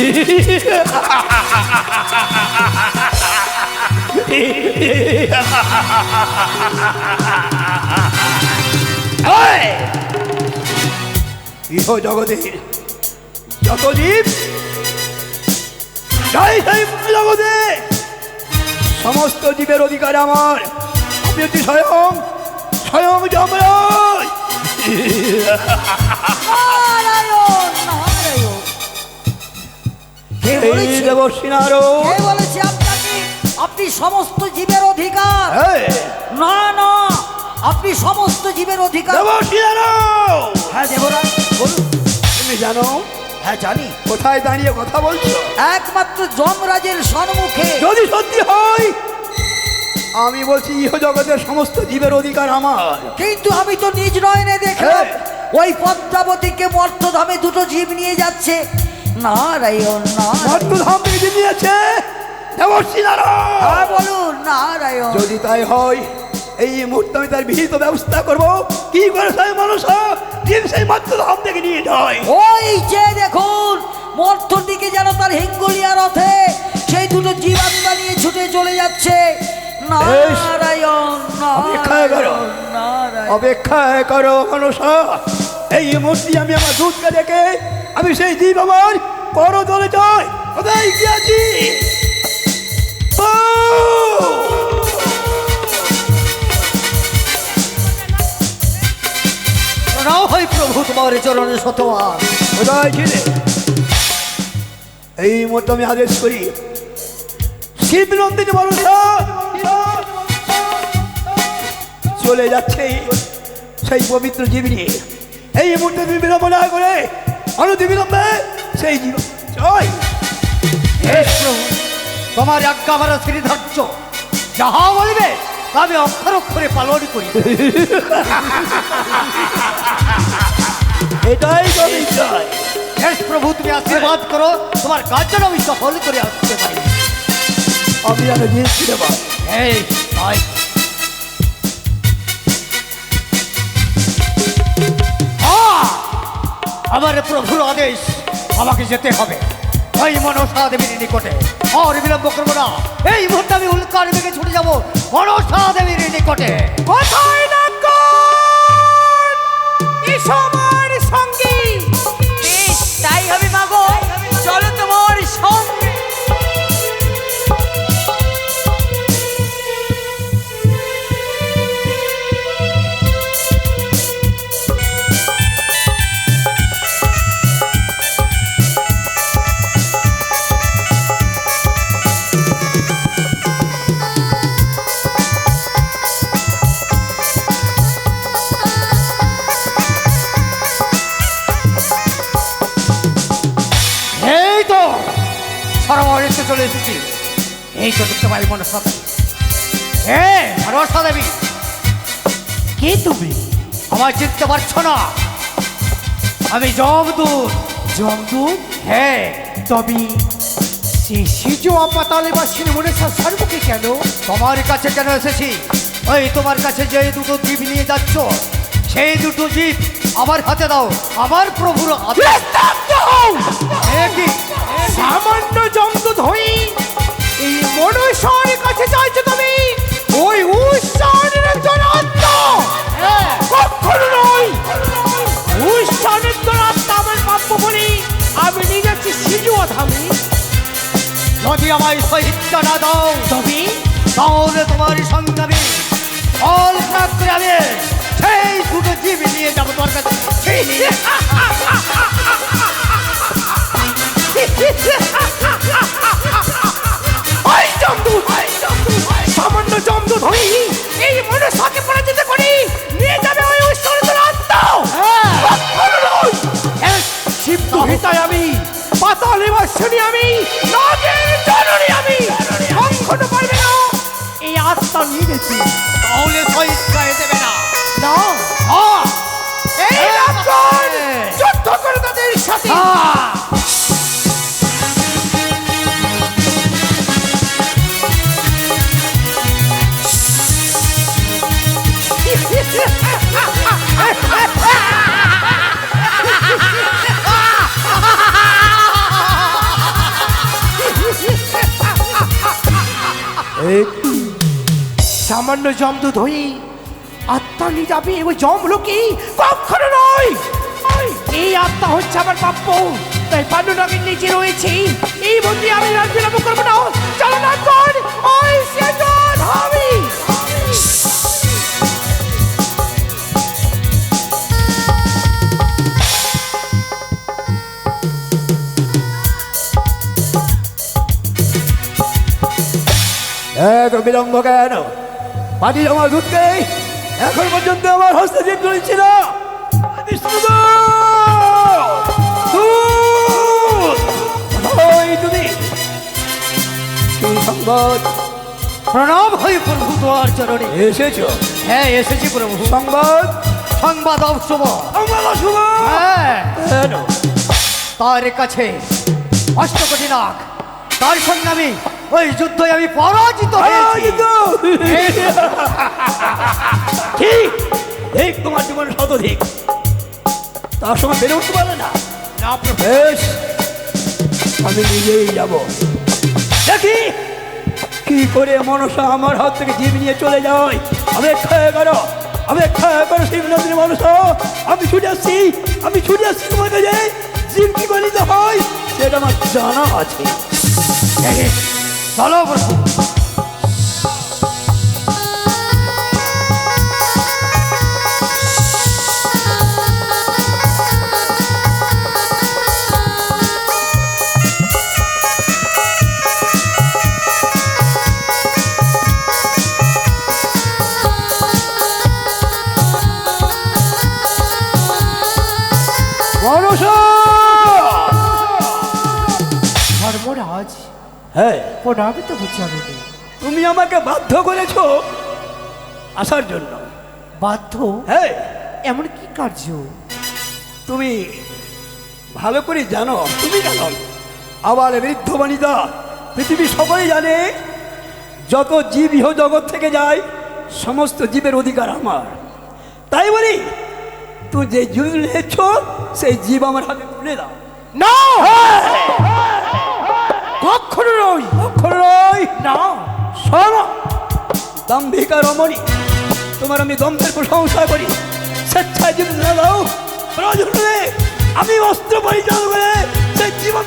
ইহ জগতের যত জীব যাই সেই জগতে সমস্ত জীবের অধিকার আমার। আমি হচ্ছি স্বয়ং স্বয়ং যমরাজ। আপনি সমস্ত জীবের অধিকার? না না, আপনি সমস্ত জীবের অধিকার। হ্যাঁ দেবরাজ বলুন। তুমি জানো? হ্যাঁ জানি। কোথায় দাঁড়িয়ে কথা বলছো? একমাত্র যমরাজের সম্মুখে। যদি সত্যি হয় আমি বলছি ইহ জগতের সমস্ত জীবের অধিকার আমার। কিন্তু আমি তো নিজ নয়নে দেখলাম ওই পদ্মাবতীকে মর্তধামে দুটো জীব নিয়ে যাচ্ছে। নারায়ণ মর্তধাম থেকে নিয়েছে দেবর্ষি নারায়ণ। হ্যাঁ বলুন নারায়ণ। যদি তাই হয় এই মুহূর্তে আমি তার বিহিত ব্যবস্থা করব। কি করে সেই মানুষ জীব সেই মর্তধাম থেকে নিয়ে যায়? ওই যে দেখুন মর্তর দিকে যেন তার হিঙ্গুলিয়া রথে সেই দুটো জীবাত্মা নিয়ে ছুটে চলে যাচ্ছে। নারায়ণ নারায়ণ নারায়ণ। অপেক্ষা করো মানুষ। এই মূর্তি আমি আমার দুধকে দেখে আমি সেই জীব আমার করতলে যাই। কোথায় গিয়েছি? প্রণাম হয় প্রভু তোমার চরণে শতবার। কোথায় ছিলে? এই মুহূর্তে আমি আদেশ করি শিবনন্দিনী মানুষ চলে যাচ্ছে সেই পবিত্র জীব নিয়ে। এই মুহূর্তে তুমি বিলম্ব না করে অনতি বিলম্বে সেই জীব জয়। প্রভু তোমার আজ্ঞা আমার শ্রীধার্য, যাহা বলিবে আমি অক্ষর অক্ষরে পালন করি। এটাই কবি জয়। প্রভু তুমি আশীর্বাদ করো, তোমার কাজ যেন আমি সফল করে আসতে পারি। আমি যেন জিততে দেব। এই আমার প্রভুর আদেশ, আমাকে যেতে হবে ওই মনসা দেবীর নিকটে। আর বিলম্ব করবো না, এই মুহূর্তে আমি উল্কার দিকে ছুটে যাবো মনসা দেবীর নিকটে। কোথায় না আমার সঙ্গে? বেশ তাই হবে মাগো, চলো তোমার সঙ্গে। চলে এসেছি। এই তো দেখতে পাই মনসা দেবী। হ্যাঁ মনসা দেবী, কে তুমি? আমায় চিনতে পারছো না? আমি যমদূত। যমদূত? হ্যাঁ। তবে শিশু পাতালে বা মনসার সর্বকে কেন? তোমার কাছে কেন এসেছি? ওই তোমার কাছে যে দুটো জীব নিয়ে যাচ্ছ সেই দুটো জীব আমার হাতে দাও। আমার প্রভুর আদেশ। সামান্য যমদূত হই এই মনসার কাছে চাইছো তুমি? ওই উৎসাহের একজন আত্মা? কখনো নয়। উৎসাহের আত্মা আমার প্রাপ্য বলি আমি নিয়ে যাচ্ছি সিজুয়া ধামে। যদি আমায় সহিচ্ছা না দাও তবে তাহলে তোমার সঙ্গে আমি ফল ত্যাগ করে আমি সেই দুটো জীব নিয়ে যাবো তোমার কাছে। সামান্য জমদূত হই এই মনসাকে পরাজিত করি নিয়ে যাবে ওই ঐশ্বর্যের আত্মা। শিব দুহিতায় আমি, পাতালে বাসিনী আমি, নাগের জননী আমি। কখনো পারবে না এই আত্মা নিয়ে গেছি। তাহলে সহিচ্ছায় দেবে না? না, এই যুদ্ধ করে তাদের সাথে। এই সামান্য জমদূত হয়ে আত্মা নিয়ে যাবে ওই জমলোকে কখনো নয়। এই আত্মা হচ্ছে আমার প্রাপ্য, তাই পাণ্ডুনগরের নিচে রয়েছে এই মন্দিরে আমি রাত বিলম্ব করবো না। চলো না কর ওই সেজন হবে। এত বিলম্ব কেন? পাটির আমার দুধকে এখন পর্যন্ত আমার হস্তক্ষেপ চলছিল। তুমি কি সংবাদ? প্রণাম হই প্রভু তোমার চরণে। এসেছো? হ্যাঁ এসেছি প্রভু। সংবাদ? সংবাদ অশুভ। সংবাদ অশুভ? হ্যাঁ, কেন? তার কাছে অষ্টকোটি লাখ, তার সঙ্গে আমি ওই যুদ্ধে আমি পরাজিত হয়েছি। ঠিক ঠিক, তোমার জীবন শতধিক, তার সঙ্গে বেড়ে উঠতে পারে না। না প্রভু। বেশ, আমি নিজেই যাব, দেখি কি করে মনসা আমার হাত থেকে জীব নিয়ে চলে যায়। অপেক্ষা করো, অপেক্ষা করো শিবনন্দিনী মনসা। আমি ছুটে আসছি, আমি ছুটে আসছি তোমার কাছে। জীব কি করে নিতে হয় সেটা আমার জানা আছে। চলো প্রভু। মনসা! ধর্মরাজ হ্যাঁ, প্রণামিত বুঝাবে। তুমি আমাকে বাধ্য করেছো আসার জন্য। বাধ্য? হ্যাঁ, এমন কি কার্য? তুমি ভালো করে জানো, তুমি জানো, আবার বৃদ্ধ বনিতা পৃথিবী সকলেই জানে, যত জীব ইহ জগৎ থেকে যায় সমস্ত জীবের অধিকার আমার। তাই বলি তুই যে জীব নিয়েছ সেই জীব আমার হাতে তুলে দাও। না, কখনো নয়, কখনো নয়। না। শোনো দাম্ভিকা রমণী, তোমার আমি দম্ভের প্রশংসা করি। স্বেচ্ছায় জীব না দাও, প্রয়োজন হলে আমি অস্ত্র পরিচালনা করে সেই জীবন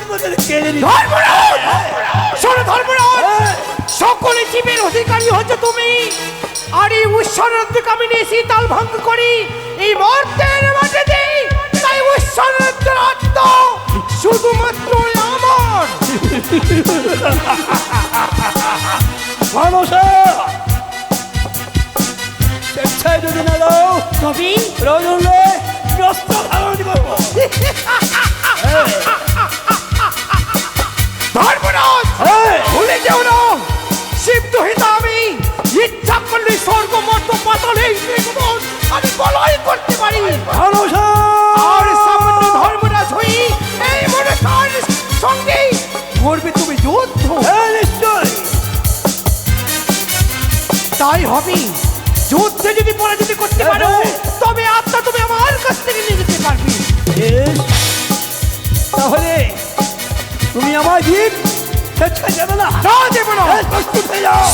কেড়ে নিই। ধর্মরাজ! শোনো ধর্মরাজ, সকলে জীবের অধিকারী হচ্ছে তুমি, আর এই উৎসর্গকে আমি নিয়ে শীতাল ভঙ্গ করি এই মর্তের মাঝে দিই। তাই উৎসর্গের আত্মা শুধুমাত্র আমার। মনসা, স্বেচ্ছায় যদি না দাও তবে প্রয়োজন হলে আমি অস্ত্র ধারণ করবো। ধর্মরাজ, ভুলে যেও না, সিদ্ধ হিতা আমি ইচ্ছা করলে স্বর্গ মর্ত পাতালে আমি বলয় করতে পারি। মনসা! আর সামান্য ধর্মরাজ হই এই মনসার সঙ্গে করবে তুমি যুদ্ধ। হ্যাঁ, নিশ্চয় তাই হবে, যুদ্ধে যদি পরাজিত করতে পারো তবে আত্মা তুমি আমার কাছ থেকে নিয়ে যেতে পারবে। বেশ, তাহলে তুমি আমার জীব স্বেচ্ছায় যাবে না? না, দেব না। বেশ, প্রস্তুত হয়ে যাও।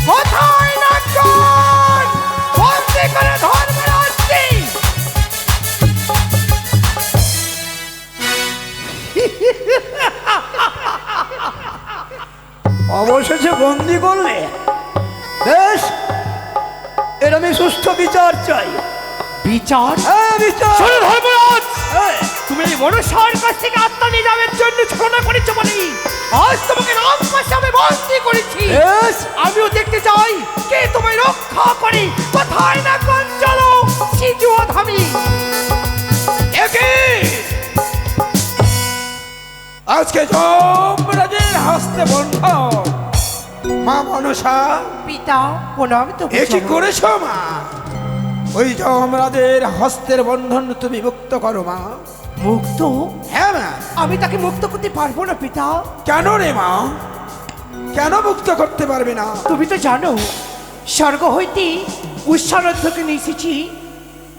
কোথায় নাট্যন? বন্দী করে ধর্মরাজকে। অবশেষে বন্দি করলে। বেশ, এর আমি সুস্থ বিচার চাই। বিচার? হ্যাঁ, বিচার। শোনো ধর্মরাজ, হ্যাঁ, তুমি এই মনুষ্যের কাছ থেকে আত্মা নিয়ে যাওয়ার জন্য ছলনা করেছো বলি আজ তোমাকে রাজপাশে আমি বন্দী করেছি। বেশ, আমিও দেখতে চাই কে তোমায় রক্ষা করে। কোথায় না কোন চলো সিজুয়া ধামি। আজকে যমরাজের হস্তে বন্ধন। মা মনসা, পিতা প্রণামিত এ কি করেছ মা? ওই যমরাজের হস্তের বন্ধন তুমি মুক্ত করো মা। মুক্ত? হ্যাঁ মা। আমি তাকে মুক্ত করতে পারবো না পিতা। কেন রে মা? কেন মুক্ত করতে পারবে না? তুমি তো জানো স্বর্গ হইতে উৎসারধ্যকে নিয়ে এসেছি,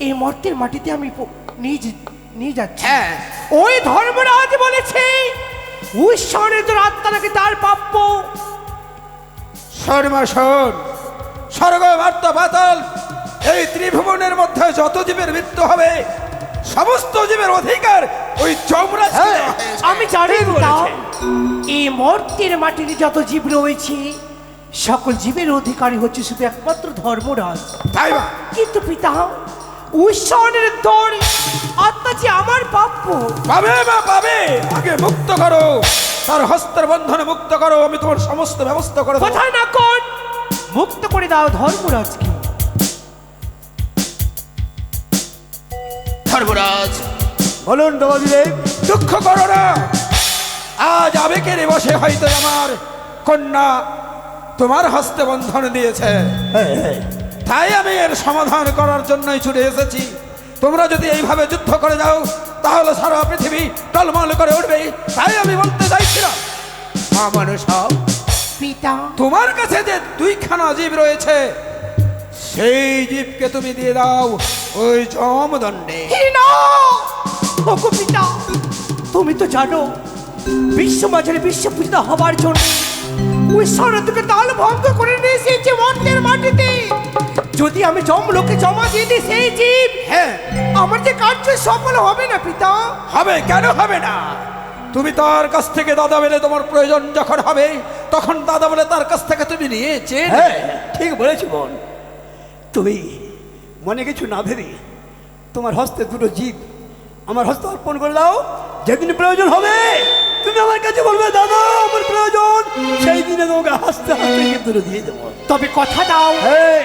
এই মর্তের মাটিতে আমি নিয়ে যাচ্ছি। হ্যাঁ। ওই ধর্মরাজ বলেছে উৎসরের আত্মা নাকি তার প্রাপ্য। শর্মা শোন, স্বর্গ মর্ত পাতাল এই ত্রিভুবনের মধ্যে যত জীবের মৃত্যু হবে সমস্ত জীবের অধিকার ওই যমরাজ। আমি জানি পিতা, এই মর্তের মাটিতে যত জীব রয়েছে সকল জীবের অধিকারী হচ্ছে শুধু একমাত্র ধর্মরাজ। তাই বা? কিন্তু পিতা, উৎসরের দর আত্মা যে আমার প্রাপ্য। পাবে মা পাবে, আগে মুক্ত করো, তার হস্তের বন্ধনে মুক্ত করো, আমি তোমার সমস্ত ব্যবস্থা করে দেব। কোথায় না কোন মুক্ত করে দাও ধর্মরাজকে। ধর্মরাজ, বলুন দেবাদিদেব। দুঃখ করো না, আজ আবেগের বসে হয়তো আমার কন্যা তোমার হস্তে বন্ধন দিয়েছে, হ্যাঁ হ্যাঁ, তাই আমি এর সমাধান করার জন্যই ছুটে এসেছি। তোমরা যদি এইভাবে যুদ্ধ করে যাও তাহলে সারা পৃথিবী টলমল করে উঠবে, তাই আমি বলতে চাইছিলাম মা মনসা, পিতা, তোমার কাছে যে দুইখানা জীব রয়েছে সেই জীবকে তুমি দিয়ে দাও ওই যমদণ্ডে। না ওগো পিতা, তুমি তো জানো বিশ্ব মাঝারে বিশ্ব পূজিত হবার জন্য ওই সরদকে তাল ভঙ্গ করে নিয়ে এসেছে মর্তের মাটিতে। যদি আমি যমলোকে জমা দিয়ে দিই সেই জীব, হ্যাঁ আমার যে কার্য সফল হবে না পিতা। হবে, কেন হবে না? তুমি তার কাছ থেকে দাদা বলে তোমার প্রয়োজন যখন হবে তখন দাদা বলে তার কাছ থেকে তুমি নিয়ে চেয়ে হ্যাঁ নেবে। ঠিক বলেছি বোন। তুমি মনে কিছু না ভেবে তোমার হস্তে দুটো জীব আমার হস্তে অর্পণ করে দাও। যেদিন প্রয়োজন হবে তুমি আমার কাছে বলবে দাদা আমার প্রয়োজন, সেই দিনে তোমাকে হাসতে হাসতে কিন্তু দিয়ে দেবো। তবে কথা দাও হ্যাঁ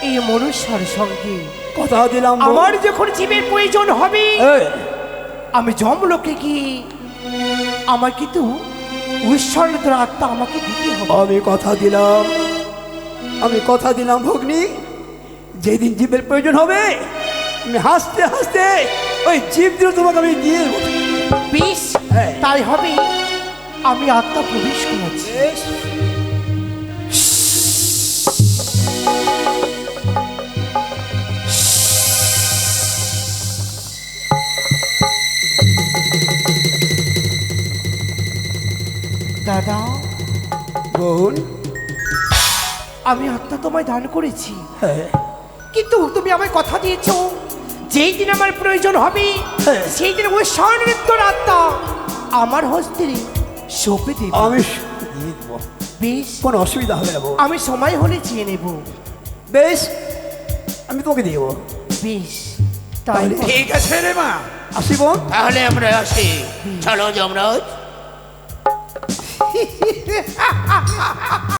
এই মনুষ্যর সঙ্গে কথা দিলাম বোন। আমার যখন জীবের প্রয়োজন হবে হ্যাঁ, আমি যমলোকে গিয়ে আমার কিন্তু ঈশ্বরের আত্মা আমাকে দিতে হবে। আমি কথা দিলাম ভগ্নী, যেদিন জীবের প্রয়োজন হবে আমি হাসতে হাসতে ওই জীব দিয়ে তোমাকে আমি দিয়ে দেবো। বেশ, হ্যাঁ। তাই হবে। আমি আত্মা প্রবেশ করেছি। বেশ। দাদা, বোন। আমি আত্মা তোমায় দান করেছি, হ্যাঁ কিন্তু তুমি আমায় কথা দিয়েছো যেই দিন আমার প্রয়োজন হবে হ্যাঁ। সেই দিন ওই স্বর্ণের আত্মা আমার হস্তে সঁপে দেব। আমি দিয়ে দেবো, বেশ, কোনো অসুবিধা হবে না বোন। আমি সময় হলে চেয়ে নেব। বেশ, আমি তোমাকে দিয়ে দেবো। বেশ, তাই তাহলে- ঠিক আছে রে মা, আসি বোন। তাহলে আমরা আসি। চলো যমরাজ।